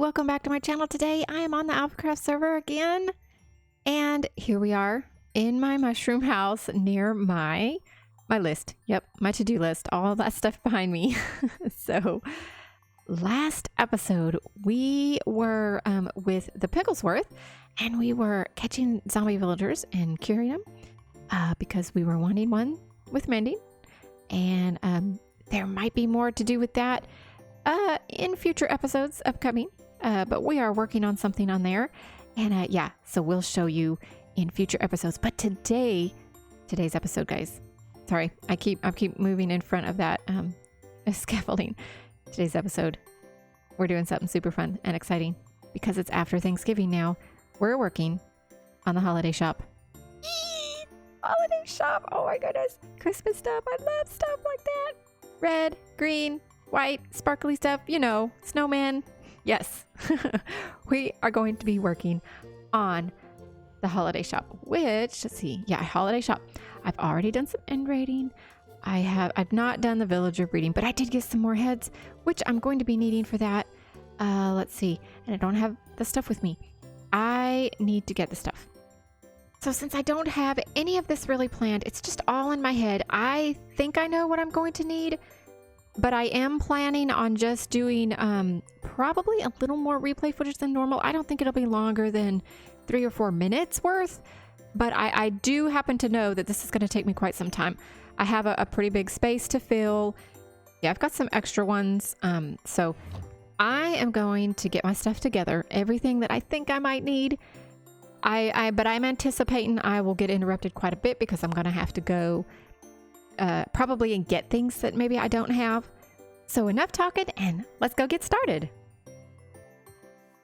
welcome back to my channel. Today I am on the AlphaCraft server again, and here we are in my mushroom house near my list. Yep, my to-do list, all that stuff behind me. So last episode we were with the Picklesworth, and we were catching zombie villagers and curing them because we were wanting one with mending, and there might be more to do with that in future episodes upcoming, but we are working on something on there, and yeah, so we'll show you in future episodes. But today's episode, guys, sorry, I keep moving in front of that scaffolding. Today's episode, we're doing something super fun and exciting because it's after Thanksgiving now. We're working on the holiday shop. Holiday shop, oh my goodness, Christmas stuff. I love stuff like that. Red, green, white, sparkly stuff, you know, snowman. Yes, we are going to be working on the holiday shop, which, let's see, yeah, holiday shop. I've already done some end raiding. I've not done the villager breeding, but I did get some more heads, which I'm going to be needing for that. Let's see, and I don't have the stuff with me. I need to get the stuff. So since I don't have any of this really planned, it's just all in my head. I think I know what I'm going to need, but I am planning on just doing probably a little more replay footage than normal. I don't think it'll be longer than 3 or 4 minutes worth, but I do happen to know that this is going to take me quite some time. I have a pretty big space to fill. Yeah, I've got some extra ones. So I am going to get my stuff together, everything that I think I might need. But I'm anticipating I will get interrupted quite a bit because I'm going to have to go probably and get things that maybe I don't have. So enough talking, and let's go get started.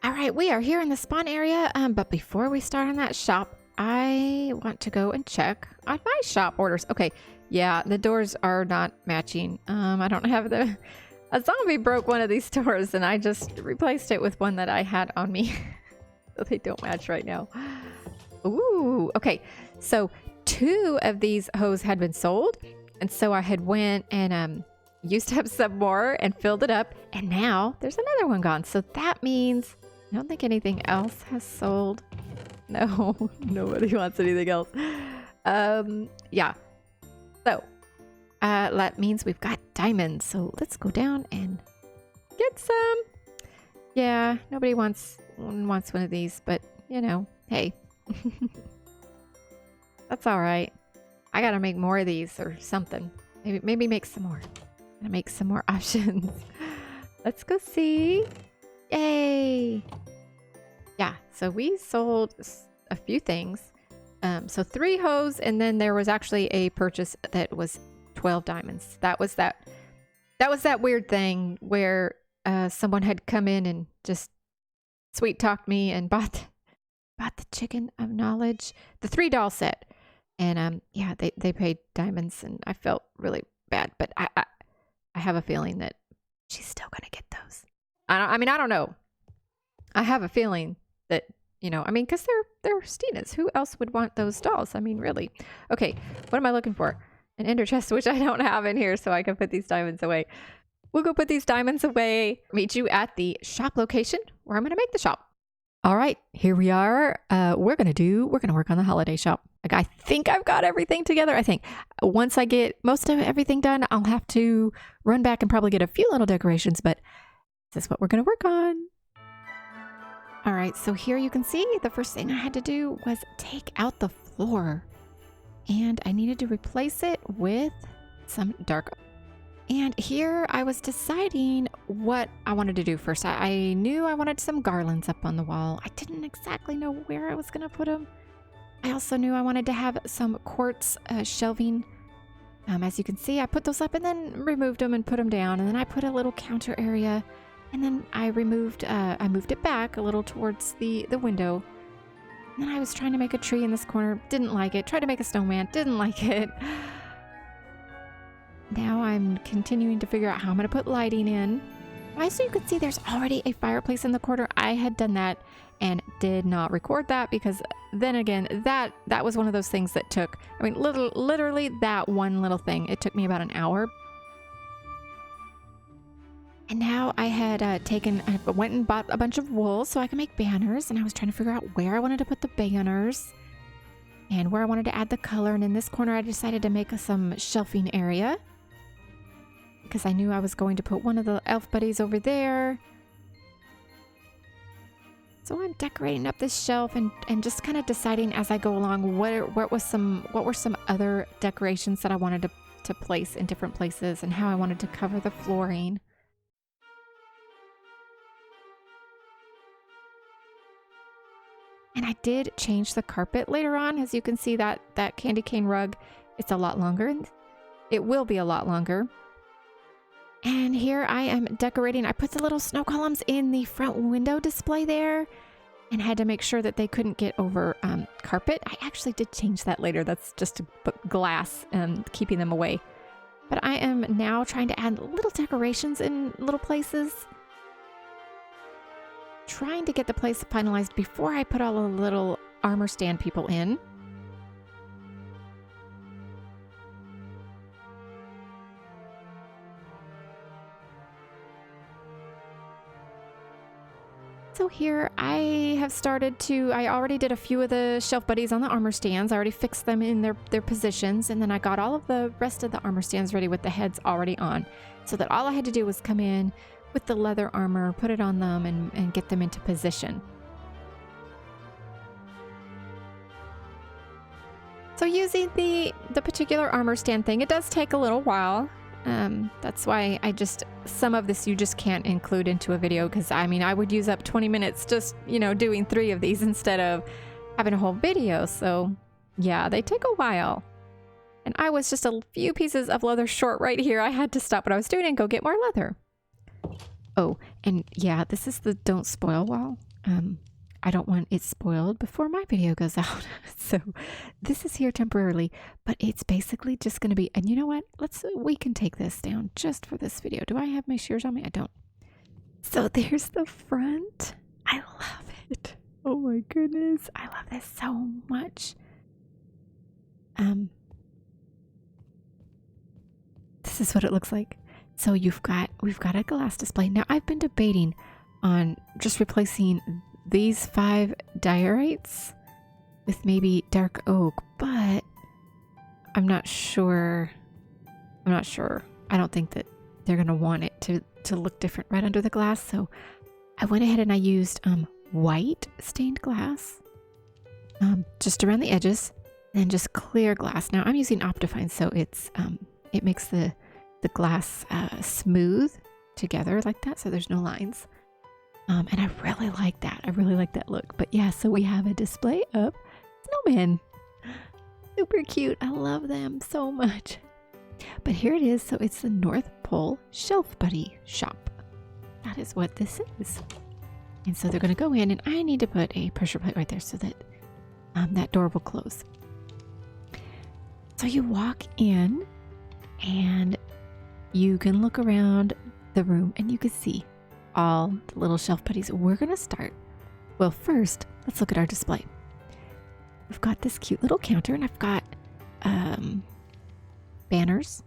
All right, we are here in the spawn area, but before we start on that shop, I want to go and check on my shop orders. Okay, yeah, the doors are not matching. I don't have a zombie broke one of these doors, and I just replaced it with one that I had on me. So they don't match right now. Ooh, okay, so 2 of these hose had been sold, and so I had went and used up some more and filled it up, and now there's another one gone. So that means I don't think anything else has sold. No, nobody wants anything else. Yeah, so that means we've got diamonds, so let's go down and get some. Yeah, nobody wants one of these, but you know, hey. That's all right. I gotta make more of these or something. Maybe make some more. Gotta make some more options. Let's go see. Yay! Yeah, so we sold a few things. So 3 hose, and then there was actually a purchase that was 12 diamonds. That was that weird thing where someone had come in and just sweet talked me and bought the chicken of knowledge, the 3 doll set. And yeah, they paid diamonds, and I felt really bad, but I have a feeling that she's still gonna get those. I don't know. I have a feeling that, you know, I mean, because they're Stina's. Who else would want those dolls? I mean, really. Okay, what am I looking for? An ender chest, which I don't have in here, so I can put these diamonds away. We'll go put these diamonds away. Meet you at the shop location where I'm gonna make the shop. All right, here we are. We're gonna work on the holiday shop. Like, I think I've got everything together. I think once I get most of everything done, I'll have to run back and probably get a few little decorations, but this is what we're gonna work on. All right, so here you can see the first thing I had to do was take out the floor, and I needed to replace it with some dark. And here I was deciding what I wanted to do first. I knew I wanted some garlands up on the wall. I didn't exactly know where I was going to put them. I also knew I wanted to have some quartz shelving. As you can see, I put those up and then removed them and put them down. And then I put a little counter area. And then I moved it back a little towards the window. And then I was trying to make a tree in this corner. Didn't like it. Tried to make a snowman. Didn't like it. Now I'm continuing to figure out how I'm going to put lighting in. As you can see, there's already a fireplace in the corner. I had done that and did not record that because then again, that was one of those things that took, I mean, literally that one little thing. It took me about an hour. And now I had I went and bought a bunch of wool so I can make banners, and I was trying to figure out where I wanted to put the banners and where I wanted to add the color. And in this corner, I decided to make some shelving area because I knew I was going to put one of the elf buddies over there. So I'm decorating up this shelf and just kind of deciding as I go along what were some other decorations that I wanted to place in different places and how I wanted to cover the flooring. And I did change the carpet later on. As you can see, that candy cane rug, it's a lot longer. And it will be a lot longer. And here I am decorating. I put the little snow columns in the front window display there and had to make sure that they couldn't get over carpet. I actually did change that later. That's just to put glass and keeping them away. But I am now trying to add little decorations in little places. Trying to get the place finalized before I put all the little armor stand people in. So here I have started to, I already did a few of the shelf buddies on the armor stands. I already fixed them in their positions, and then I got all of the rest of the armor stands ready with the heads already on, so that all I had to do was come in with the leather armor, put it on them, and get them into position. So using the particular armor stand thing, it does take a little while. That's why some of this you just can't include into a video, because I mean, I would use up 20 minutes just, doing 3 of these instead of having a whole video. So yeah, they take a while. And I was just a few pieces of leather short right here. I had to stop what I was doing and go get more leather. Oh, and yeah, this is the don't spoil wall. I don't want it spoiled before my video goes out. So this is here temporarily, but it's basically just going to be, and you know what? We can take this down just for this video. Do I have my shears on me? I don't. So there's the front. I love it. Oh my goodness. I love this so much. This is what it looks like. So we've got a glass display. Now I've been debating on just replacing these 5 diorites with maybe dark oak, but I'm not sure. I don't think that they're gonna want it to look different right under the glass. So I went ahead and I used white stained glass just around the edges, and then just clear glass. Now I'm using Optifine, so it makes the glass smooth together like that, so there's no lines. And I really like that. I really like that look. But yeah, so we have a display of snowmen. Super cute. I love them so much. But here it is. So it's the North Pole Shelf Buddy shop. That is what this is. And so they're going to go in, and I need to put a pressure plate right there so that that door will close. So you walk in, and you can look around the room, and you can see all the little shelf buddies. We're gonna start. Well, first, let's look at our display. We've got this cute little counter, and I've got banners,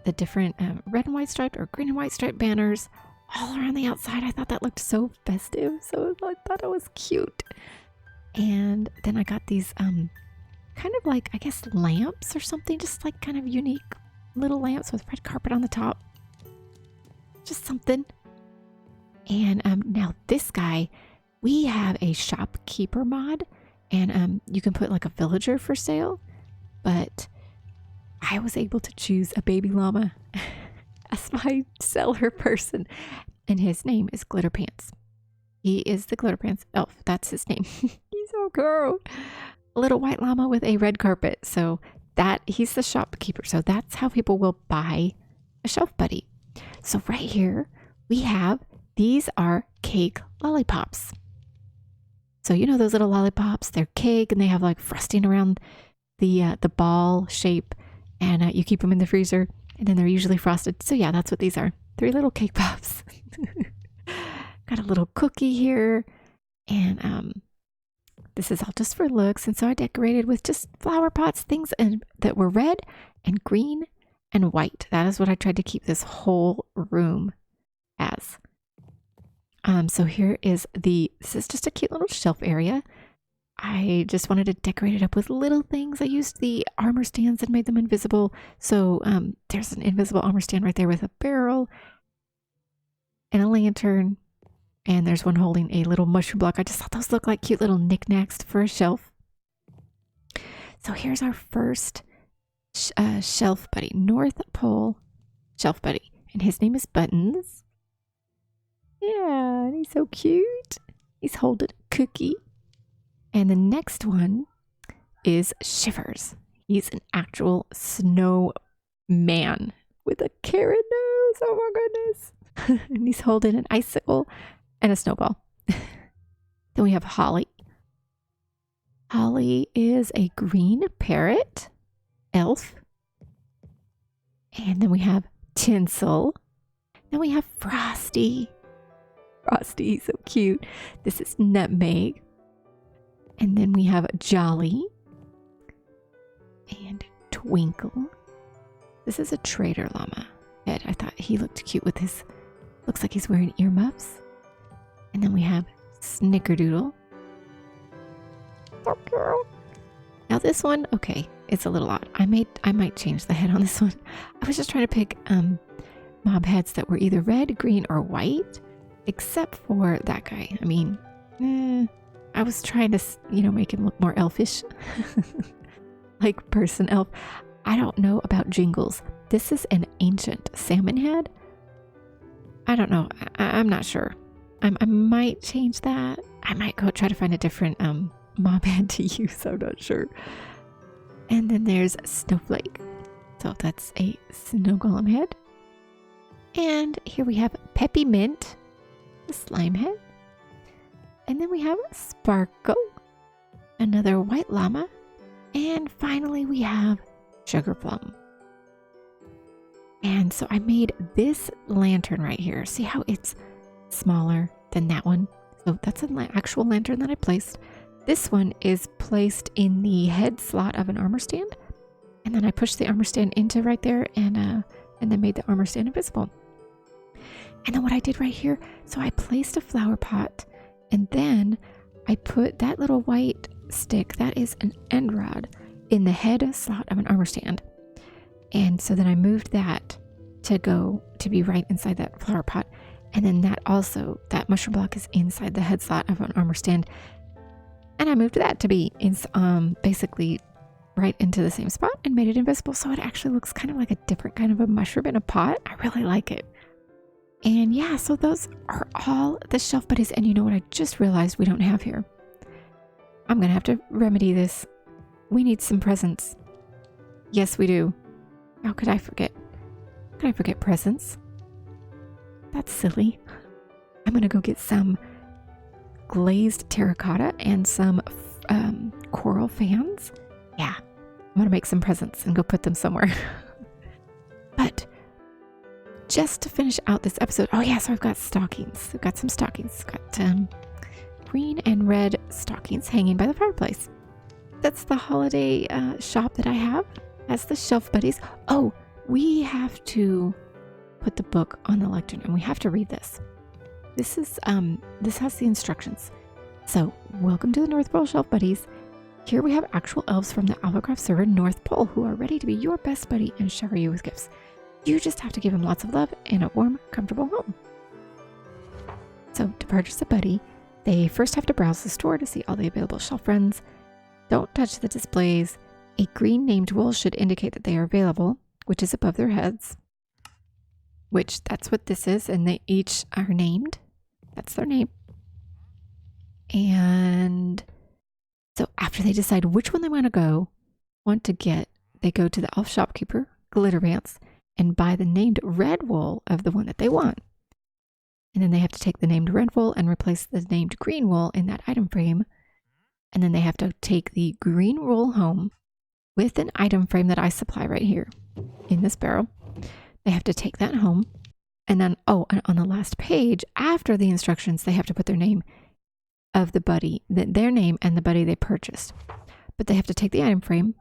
the different red and white striped or green and white striped banners all around the outside. I thought that looked so festive, so I thought it was cute. And then I got these kind of like, I guess, lamps or something, just like kind of unique little lamps with red carpet on the top. Just something. And now this guy, we have a shopkeeper mod, and you can put like a villager for sale, but I was able to choose a baby llama as my seller person, and his name is Glitterpants. He is the Glitterpants elf. That's his name. He's so cool. A little white llama with a red carpet. So he's the shopkeeper. So that's how people will buy a shelf buddy. So right here we have, these are cake lollipops. So you know those little lollipops, they're cake and they have like frosting around the ball shape, and you keep them in the freezer, and then they're usually frosted. So yeah, that's what these are. 3 little cake pops. Got a little cookie here, and this is all just for looks. And so I decorated with just flower pots, things that were red and green and white. That is what I tried to keep this whole room as. So here is this is just a cute little shelf area. I just wanted to decorate it up with little things. I used the armor stands and made them invisible. So there's an invisible armor stand right there with a barrel and a lantern. And there's one holding a little mushroom block. I just thought those looked like cute little knickknacks for a shelf. So here's our first shelf buddy, North Pole shelf buddy. And his name is Buttons. Yeah, and he's so cute. He's holding a cookie. And the next one is Shivers. He's an actual snowman with a carrot nose. Oh my goodness. And he's holding an icicle and a snowball. Then we have Holly. Holly is a green parrot elf. And then we have Tinsel. Then we have Frosty. Frosty, he's so cute. This is Nutmeg. And then we have Jolly and Twinkle. This is a trader llama. Ed, I thought he looked cute with his, looks like he's wearing earmuffs. And then we have Snickerdoodle. Now this one, okay, it's a little odd. I might change the head on this one. I was just trying to pick mob heads that were either red, green, or white, except for that guy. I mean, I was trying to, make him look more elfish. Like person elf. I don't know about Jingles. This is an ancient salmon head. I don't know. I'm not sure. I might change that. I might go try to find a different mob head to use. I'm not sure. And then there's Snowflake. So that's a snow golem head. And here we have Peppy Mint, the slime head. And then we have Sparkle, another white llama. And finally we have Sugar Plum. And so I made this lantern right here. See how it's smaller than that one? So that's an actual lantern that I placed. This one is placed in the head slot of an armor stand. And then I pushed the armor stand into right there and then made the armor stand invisible. And then what I did right here, so I placed a flower pot. And then I put that little white stick, that is an end rod, in the head slot of an armor stand. And so then I moved that to be right inside that flower pot. And then that mushroom block is inside the head slot of an armor stand. And I moved that to be basically right into the same spot and made it invisible. So it actually looks kind of like a different kind of a mushroom in a pot. I really like it. And yeah, so those are all the shelf buddies. And you know what I just realized we don't have here? I'm going to have to remedy this. We need some presents. Yes, we do. How could I forget? How could I forget presents? That's silly. I'm going to go get some glazed terracotta and some coral fans. Yeah, I'm going to make some presents and go put them somewhere. But just to finish out this episode, oh yeah, so I've got stockings. I've got some stockings. I've got green and red stockings hanging by the fireplace. That's the holiday shop that I have as the shelf buddies. Oh, we have to put the book on the lectern and we have to read this. This has the instructions. So, welcome to the North Pole Shelf Buddies. Here we have actual elves from the AlphaCraft server North Pole who are ready to be your best buddy and shower you with gifts. You just have to give them lots of love and a warm, comfortable home. So, to purchase a buddy, they first have to browse the store to see all the available shelf friends. Don't touch the displays. A green named wool should indicate that they are available, which is above their heads. Which, that's what this is, and they each are named. That's their name. And so after they decide which one they want to get, they go to the elf shopkeeper, Glittervance, and buy the named red wool of the one that they want. And then they have to take the named red wool and replace the named green wool in that item frame. And then they have to take the green wool home with an item frame that I supply right here in this barrel. They have to take that home. And then, and on the last page, after the instructions, they have to put their name of the buddy, their name and the buddy they purchased. But they have to take the item frame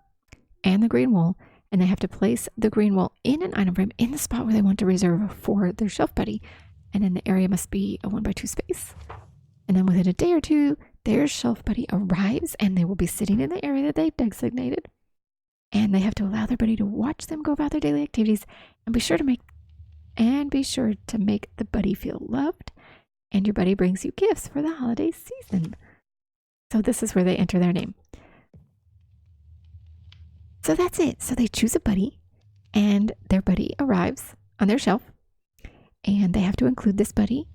and the green wool, and they have to place the green wool in an item frame in the spot where they want to reserve for their shelf buddy. And then the area must be a 1x2 space. And then within a day or two, their shelf buddy arrives and they will be sitting in the area that they've designated. And they have to allow their buddy to watch them go about their daily activities and be sure to make the buddy feel loved. And your buddy brings you gifts for the holiday season. So this is where they enter their name. So that's it. So they choose a buddy and their buddy arrives on their shelf and they have to include this buddy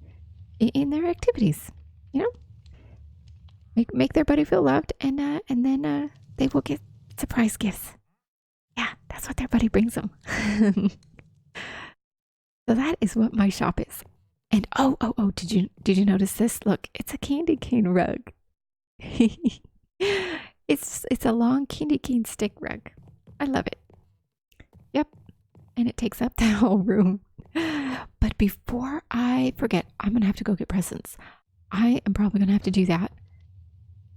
in their activities, you know, make their buddy feel loved and then they will get surprise gifts. Yeah, that's what their buddy brings them. So that is what my shop is. And oh, did you notice this? Look, it's a candy cane rug. It's a long candy cane stick rug. I love it. Yep. And it takes up the whole room. But before I forget, I'm going to have to go get presents. I am probably going to have to do that.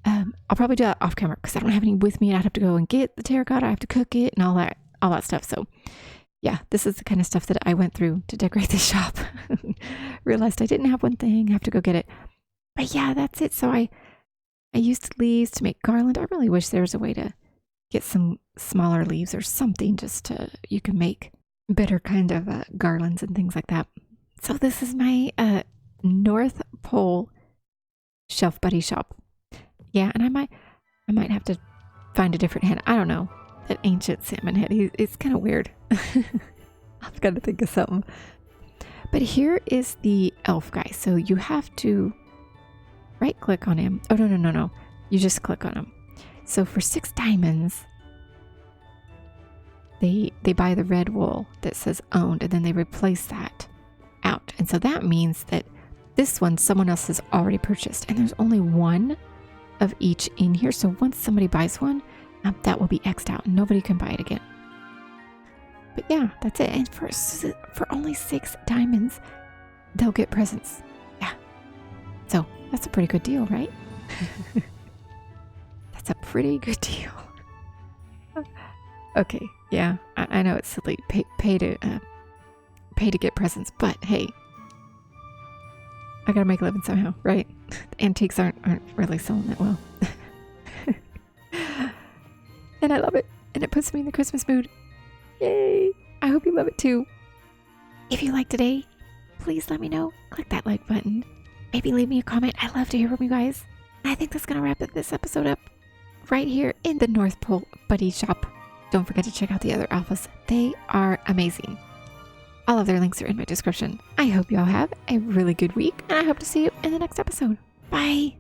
I'll probably do that off camera because I don't have any with me. I'd have to go and get the terracotta. I have to cook it and all that stuff. So yeah, this is the kind of stuff that I went through to decorate the shop. Realized I didn't have one thing. I have to go get it. But yeah, that's it. So I used leaves to make garland. I really wish there was a way to get some smaller leaves or something just to, you can make better kind of garlands and things like that. So this is my North Pole shelf buddy shop. Yeah, and I might have to find a different head. I don't know. That ancient salmon head. It's kind of weird. I've got to think of something. But here is the elf guy. So you have to right click on him. Oh, no. You just click on him. So for 6 diamonds, they buy the red wool that says owned, and then they replace that out. And so that means that this one someone else has already purchased, and there's only one of each in here. So once somebody buys one, that will be X'd out and nobody can buy it again. But yeah, that's it. And for only 6 diamonds, they'll get presents. Yeah. So that's a pretty good deal, right? That's a pretty good deal. Okay. Yeah, I know it's silly. Pay to get presents, but hey, I gotta make a living somehow, right? Antiques aren't really selling that well. And I love it. And it puts me in the Christmas mood. Yay! I hope you love it too. If you liked today, please let me know. Click that like button. Maybe leave me a comment. I love to hear from you guys. And I think that's going to wrap this episode up right here in the North Pole Buddy Shop. Don't forget to check out the other alphas. They are amazing. All of their links are in my description. I hope you all have a really good week, and I hope to see you in the next episode. Bye!